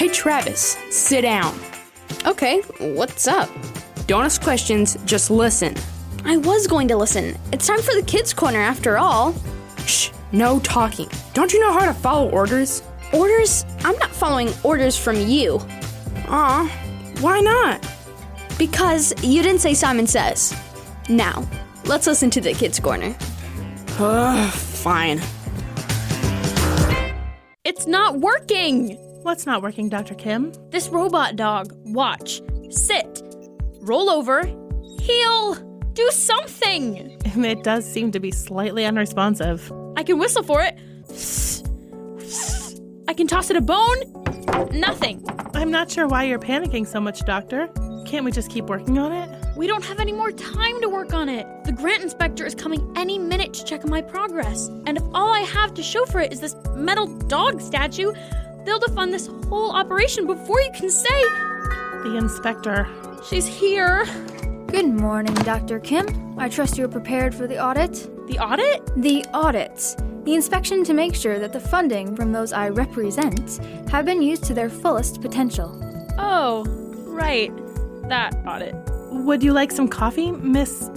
Hey, Travis, sit down. Okay, what's up? Don't ask questions, just listen. I was going to listen. It's time for the kids' corner after all. Shh, no talking. Don't you know how to follow orders? Orders? I'm not following orders from you. Aw, why not? Because you didn't say Simon Says. Now, let's listen to the kids' corner. Fine. It's not working! What's not working, Dr. Kim? This robot dog. Watch. Sit. Roll over. Heel. Do something! It does seem to be slightly unresponsive. I can whistle for it. I can toss it a bone. Nothing. I'm not sure why you're panicking so much, Doctor. Can't we just keep working on it? We don't have any more time to work on it. The grant inspector is coming any minute to check on my progress. And if all I have to show for it is this metal dog statue, they'll defund this whole operation before you can say... The inspector. She's here. Good morning, Dr. Kim. I trust you're prepared for the audit? The audit? The audit. The inspection to make sure that the funding from those I represent have been used to their fullest potential. Oh, right. That audit. Would you like some coffee, Mrs.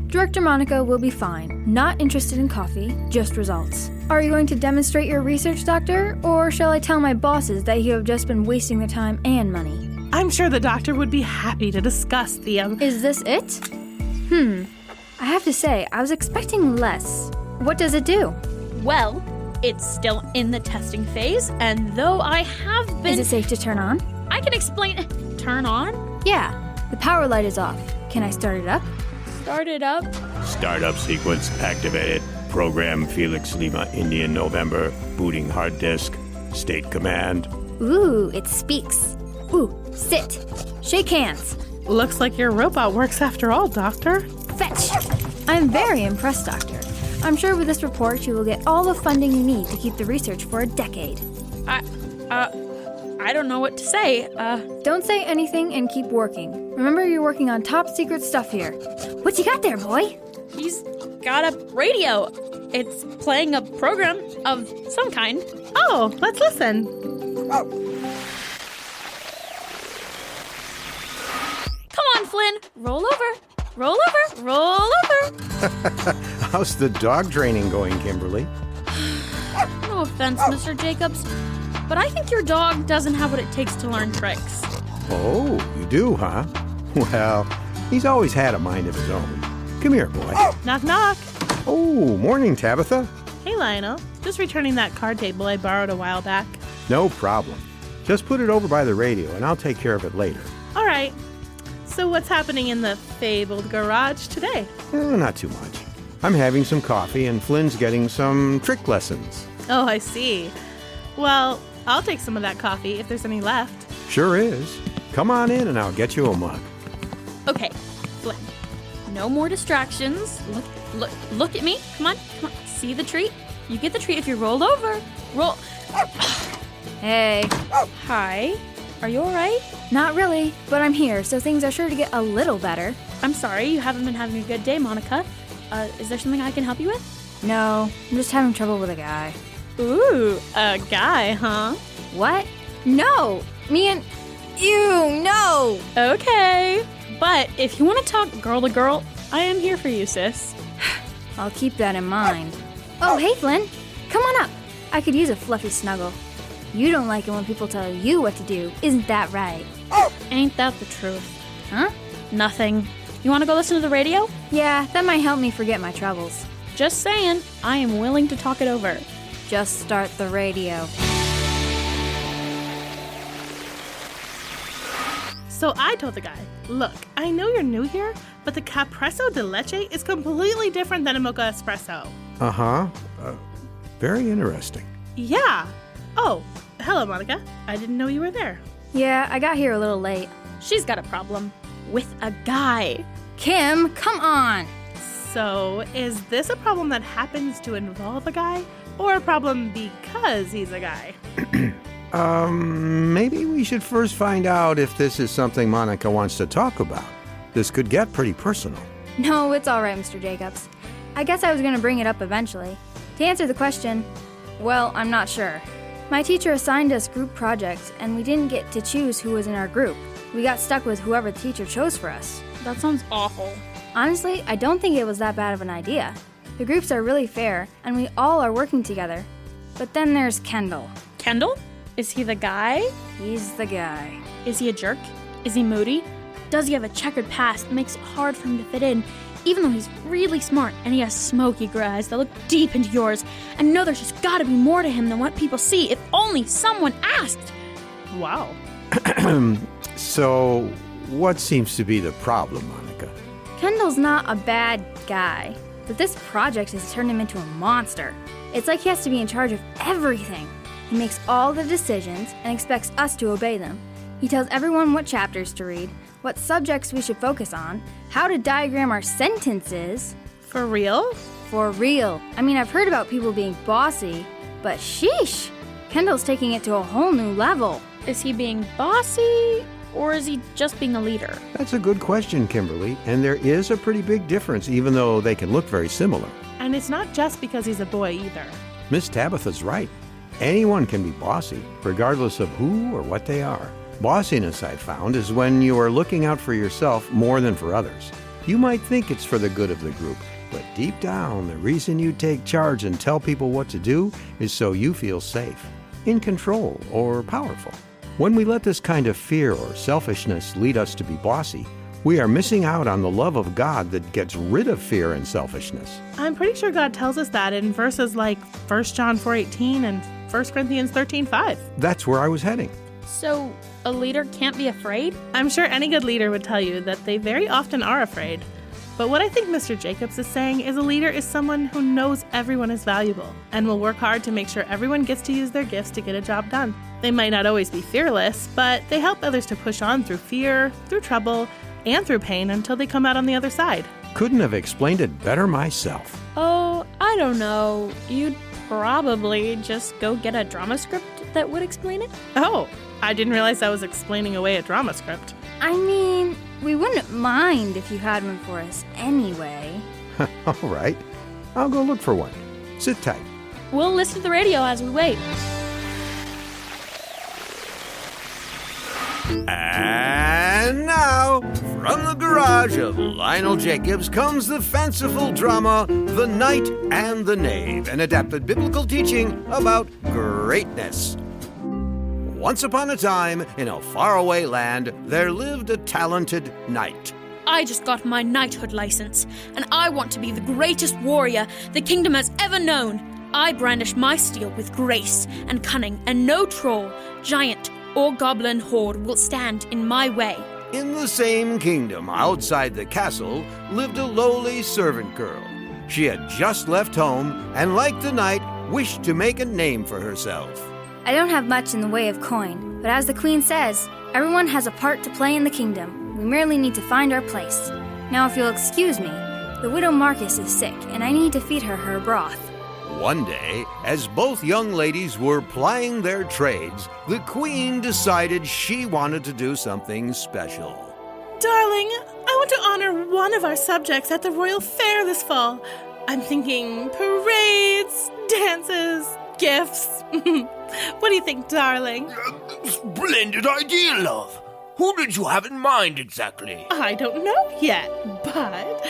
Director Monica will be fine. Not interested in coffee, just results. Are you going to demonstrate your research, Doctor? Or shall I tell my bosses that you have just been wasting their time and money? I'm sure the doctor would be happy to discuss the, Is this it? I have to say, I was expecting less. What does it do? Well, it's still in the testing phase, and though I have been... Is it safe to turn on? I can explain... Turn on? Yeah, the power light is off. Can I start it up? Start it up? Startup sequence activated. Program Felix Lima Indian November. Booting hard disk. State command. Ooh, it speaks. Ooh, sit. Shake hands. Looks like your robot works after all, Doctor. Fetch! I'm very impressed, Doctor. I'm sure with this report you will get all the funding you need to keep the research for a decade. I don't know what to say. Don't say anything and keep working. Remember, you're working on top secret stuff here. What you got there, boy? He's got a radio. It's playing a program of some kind. Oh, let's listen. Come on, Flynn. Roll over. Roll over. Roll over. How's the dog training going, Kimberly? No offense, Mr. Jacobs, but I think your dog doesn't have what it takes to learn tricks. Oh, you do, huh? Well, he's always had a mind of his own. Come here, boy. Knock, knock. Oh, morning, Tabitha. Hey, Lionel. Just returning that card table I borrowed a while back. No problem. Just put it over by the radio, and I'll take care of it later. All right. So what's happening in the fabled garage today? Not too much. I'm having some coffee, and Flynn's getting some trick lessons. Oh, I see. Well, I'll take some of that coffee if there's any left. Sure is. Come on in, and I'll get you a mug. Okay, Flynn. No more distractions. Look at me. Come on. See the treat? You get the treat if you roll over. Roll. Hey. Hi. Are you all right? Not really, but I'm here, so things are sure to get a little better. I'm sorry, you haven't been having a good day, Monica. Is there something I can help you with? No, I'm just having trouble with a guy. Ooh, a guy, huh? What? No! Me and... Ew, no! Okay. But if you want to talk girl to girl, I am here for you, sis. I'll keep that in mind. Oh, hey, Flynn. Come on up. I could use a fluffy snuggle. You don't like it when people tell you what to do, isn't that right? Ain't that the truth? Huh? Nothing. You want to go listen to the radio? Yeah, that might help me forget my troubles. Just saying, I am willing to talk it over. Just start the radio. So I told the guy, look, I know you're new here, but the Capresso de Leche is completely different than a mocha espresso. Uh-huh. Very interesting. Yeah. Oh, hello, Monica. I didn't know you were there. Yeah, I got here a little late. She's got a problem with a guy. Kim, come on! So, is this a problem that happens to involve a guy, or a problem because he's a guy? Maybe we should first find out if this is something Monica wants to talk about. This could get pretty personal. No, it's all right, Mr. Jacobs. I guess I was going to bring it up eventually. To answer the question, well, I'm not sure. My teacher assigned us group projects, and we didn't get to choose who was in our group. We got stuck with whoever the teacher chose for us. That sounds awful. Honestly, I don't think it was that bad of an idea. The groups are really fair, and we all are working together. But then there's Kendall. Kendall? Is he the guy? He's the guy. Is he a jerk? Is he moody? Does he have a checkered past that makes it hard for him to fit in, even though he's really smart and he has smoky gray eyes that look deep into yours and know there's just gotta be more to him than what people see if only someone asked? Wow. So, what seems to be the problem, Monica? Kendall's not a bad guy, but this project has turned him into a monster. It's like he has to be in charge of everything. He makes all the decisions and expects us to obey them. He tells everyone what chapters to read, what subjects we should focus on, how to diagram our sentences. For real? For real. I mean, I've heard about people being bossy, but sheesh! Kendall's taking it to a whole new level. Is he being bossy, or is he just being a leader? That's a good question, Kimberly, and there is a pretty big difference, even though they can look very similar. And it's not just because he's a boy either. Miss Tabitha's right. Anyone can be bossy, regardless of who or what they are. Bossiness, I've found, is when you are looking out for yourself more than for others. You might think it's for the good of the group, but deep down, the reason you take charge and tell people what to do is so you feel safe, in control, or powerful. When we let this kind of fear or selfishness lead us to be bossy, we are missing out on the love of God that gets rid of fear and selfishness. I'm pretty sure God tells us that in verses like 1 John 4:18 and 1 Corinthians 13:5. That's where I was heading. So, a leader can't be afraid? I'm sure any good leader would tell you that they very often are afraid. But what I think Mr. Jacobs is saying is a leader is someone who knows everyone is valuable and will work hard to make sure everyone gets to use their gifts to get a job done. They might not always be fearless, but they help others to push on through fear, through trouble, and through pain until they come out on the other side. Couldn't have explained it better myself. Oh, I don't know. You'd probably just go get a drama script that would explain it? Oh, I didn't realize I was explaining away a drama script. I mean, we wouldn't mind if you had one for us anyway. All right. I'll go look for one. Sit tight. We'll listen to the radio as we wait. And now, from the garage of Lionel Jacobs comes the fanciful drama, The Knight and the Knave, an adapted biblical teaching about greatness. Once upon a time, in a faraway land, there lived a talented knight. I just got my knighthood license, and I want to be the greatest warrior the kingdom has ever known. I brandish my steel with grace and cunning, and no troll, giant, or goblin horde will stand in my way. In the same kingdom, outside the castle, lived a lowly servant girl. She had just left home, and like the knight, wished to make a name for herself. I don't have much in the way of coin, but as the queen says, everyone has a part to play in the kingdom. We merely need to find our place. Now, if you'll excuse me, the widow Marcus is sick, and I need to feed her broth. One day, as both young ladies were plying their trades, the queen decided she wanted to do something special. Darling, I want to honor one of our subjects at the royal fair this fall. I'm thinking parades, dances, gifts. What do you think, darling? Splendid idea, love. Who did you have in mind exactly? I don't know yet, but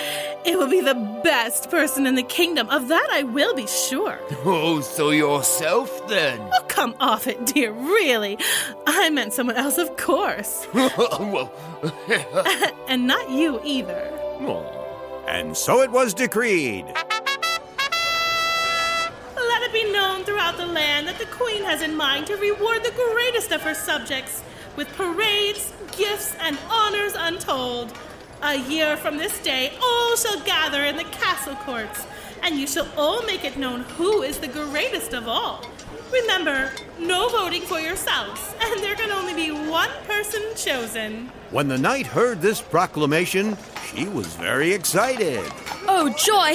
it will be the best person in the kingdom. Of that I will be sure. Oh, so yourself then? Oh, come off it, dear, really. I meant someone else, of course. Well, And not you either. And so it was decreed. Let it be known throughout the land that the queen has in mind to reward the greatest of her subjects with parades, gifts, and honors untold. A year from this day, all shall gather in the castle courts, and you shall all make it known who is the greatest of all. Remember, no voting for yourselves, and there can only be one person chosen. When the knight heard this proclamation, she was very excited. Oh, joy!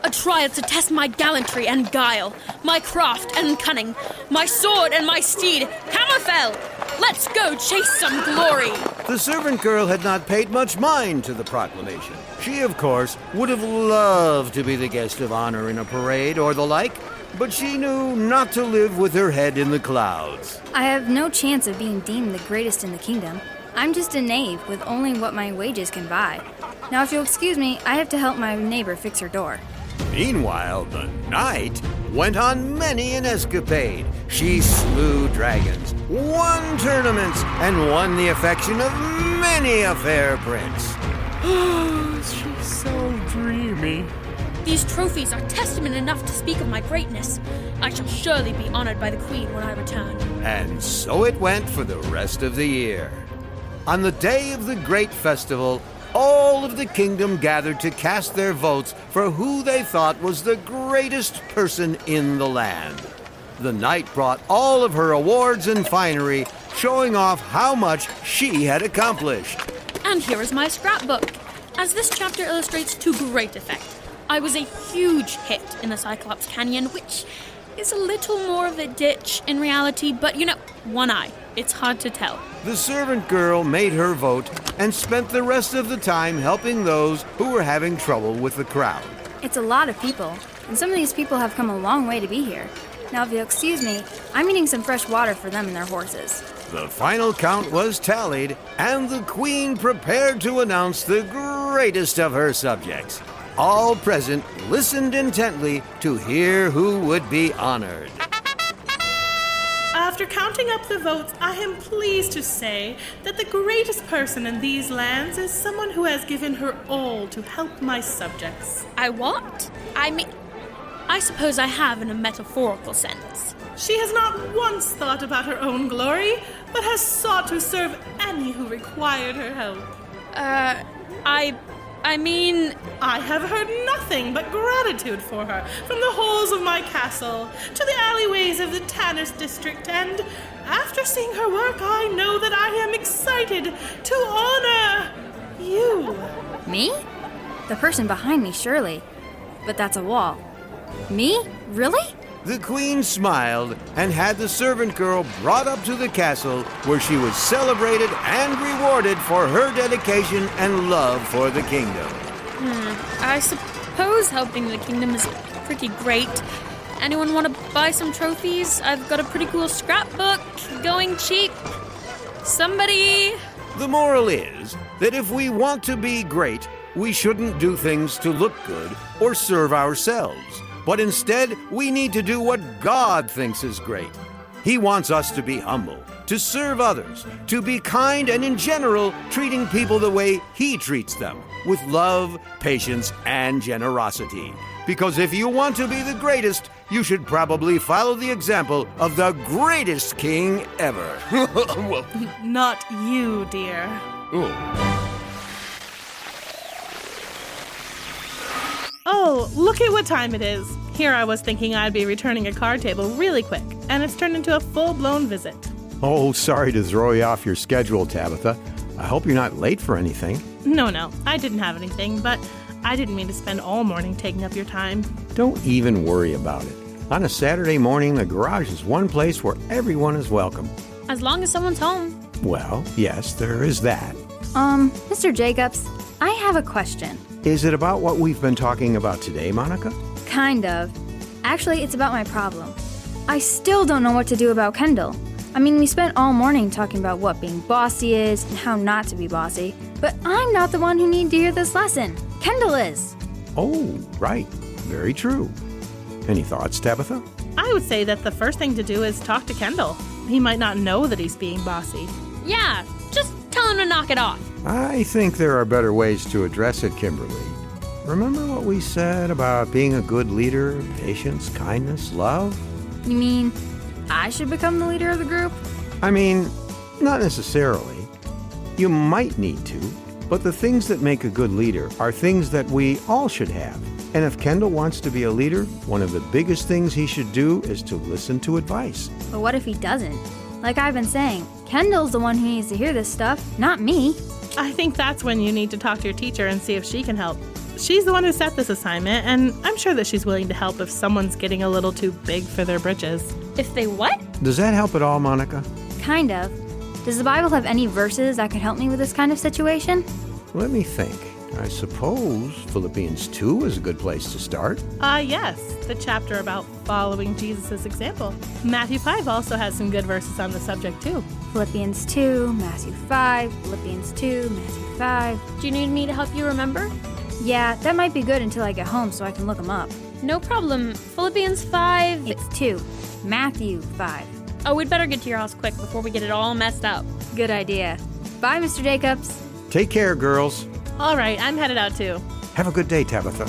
A trial to test my gallantry and guile, my craft and cunning, my sword and my steed, Hammerfell! Let's go chase some glory! The servant girl had not paid much mind to the proclamation. She, of course, would have loved to be the guest of honor in a parade or the like, but she knew not to live with her head in the clouds. I have no chance of being deemed the greatest in the kingdom. I'm just a knave with only what my wages can buy. Now, if you'll excuse me, I have to help my neighbor fix her door. Meanwhile, the knight went on many an escapade. She slew dragons, won tournaments, and won the affection of many a fair prince. She's so dreamy. These trophies are testament enough to speak of my greatness. I shall surely be honored by the queen when I return. And so it went for the rest of the year. On the day of the great festival, all of the kingdom gathered to cast their votes for who they thought was the greatest person in the land. The knight brought all of her awards and finery, showing off how much she had accomplished. And here is my scrapbook. As this chapter illustrates to great effect, I was a huge hit in the Cyclops Canyon, which is a little more of a ditch in reality, but one eye. It's hard to tell. The servant girl made her vote and spent the rest of the time helping those who were having trouble with the crowd. It's a lot of people, and some of these people have come a long way to be here. Now, if you'll excuse me, I'm eating some fresh water for them and their horses. The final count was tallied, and the queen prepared to announce the greatest of her subjects. All present listened intently to hear who would be honored. After counting up the votes, I am pleased to say that the greatest person in these lands is someone who has given her all to help my subjects. I what? I suppose I have in a metaphorical sense. She has not once thought about her own glory, but has sought to serve any who required her help. I have heard nothing but gratitude for her, from the halls of my castle to the alleyways of the Tanner's district, and after seeing her work, I know that I am excited to honor you. Me? The person behind me, surely. But that's a wall. Me? Really? The queen smiled and had the servant girl brought up to the castle, where she was celebrated and rewarded for her dedication and love for the kingdom. I suppose helping the kingdom is pretty great. Anyone want to buy some trophies? I've got a pretty cool scrapbook, going cheap. Somebody... The moral is that if we want to be great, we shouldn't do things to look good or serve ourselves. But instead, we need to do what God thinks is great. He wants us to be humble, to serve others, to be kind, and in general, treating people the way He treats them, with love, patience, and generosity. Because if you want to be the greatest, you should probably follow the example of the greatest king ever. Well, Not you, dear. Oh, look at what time it is. Here I was thinking I'd be returning a card table really quick, and it's turned into a full-blown visit. Oh, sorry to throw you off your schedule, Tabitha. I hope you're not late for anything. No, I didn't have anything, but I didn't mean to spend all morning taking up your time. Don't even worry about it. On a Saturday morning, the garage is one place where everyone is welcome. As long as someone's home. Well, yes, there is that. Mr. Jacobs, I have a question. Is it about what we've been talking about today, Monica? Kind of. Actually, it's about my problem. I still don't know what to do about Kendall. I mean, we spent all morning talking about what being bossy is and how not to be bossy, but I'm not the one who needs to hear this lesson. Kendall is. Oh, right. Very true. Any thoughts, Tabitha? I would say that the first thing to do is talk to Kendall. He might not know that he's being bossy. Yeah, just tell him to knock it off. I think there are better ways to address it, Kimberly. Remember what we said about being a good leader, patience, kindness, love? You mean I should become the leader of the group? I mean, not necessarily. You might need to, but the things that make a good leader are things that we all should have. And if Kendall wants to be a leader, one of the biggest things he should do is to listen to advice. But what if he doesn't? Like I've been saying, Kendall's the one who needs to hear this stuff, not me. I think that's when you need to talk to your teacher and see if she can help. She's the one who set this assignment, and I'm sure that she's willing to help if someone's getting a little too big for their britches. If they what? Does that help at all, Monica? Kind of. Does the Bible have any verses that could help me with this kind of situation? Let me think. I suppose Philippians 2 is a good place to start. Yes, the chapter about following Jesus' example. Matthew 5 also has some good verses on the subject, too. Philippians 2, Matthew 5, Philippians 2, Matthew 5. Do you need me to help you remember? Yeah, that might be good until I get home so I can look them up. No problem. Philippians 5. It's 2, Matthew 5. Oh, we'd better get to your house quick before we get it all messed up. Good idea. Bye, Mr. Jacobs. Take care, girls. All right, I'm headed out, too. Have a good day, Tabitha.